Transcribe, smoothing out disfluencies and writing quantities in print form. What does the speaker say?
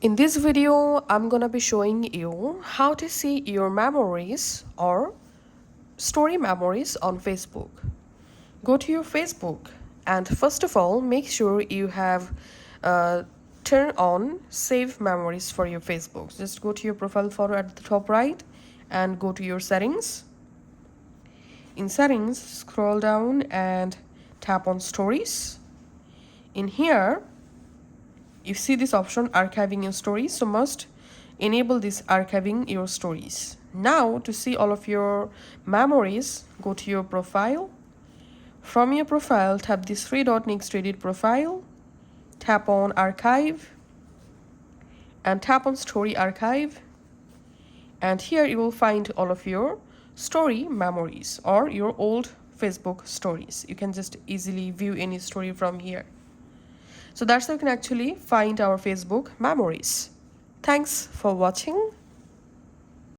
In this video, I'm gonna be showing you how to see your memories or story memories on Facebook. Go to your Facebook and first of all, make sure you have turn on save memories for your Facebook. Just go to your profile photo at the top right and go to your settings. In settings, scroll down and tap on stories. In here, you see this option archiving your stories, so must enable this archiving your stories. Now to see all of your memories, go to your profile. From your profile, tap this three dot next to edit profile, tap on archive and tap on story archive, and here you will find all of your story memories or your old Facebook stories. You can just easily view any story from here. So that's how you can actually find our Facebook memories. Thanks for watching.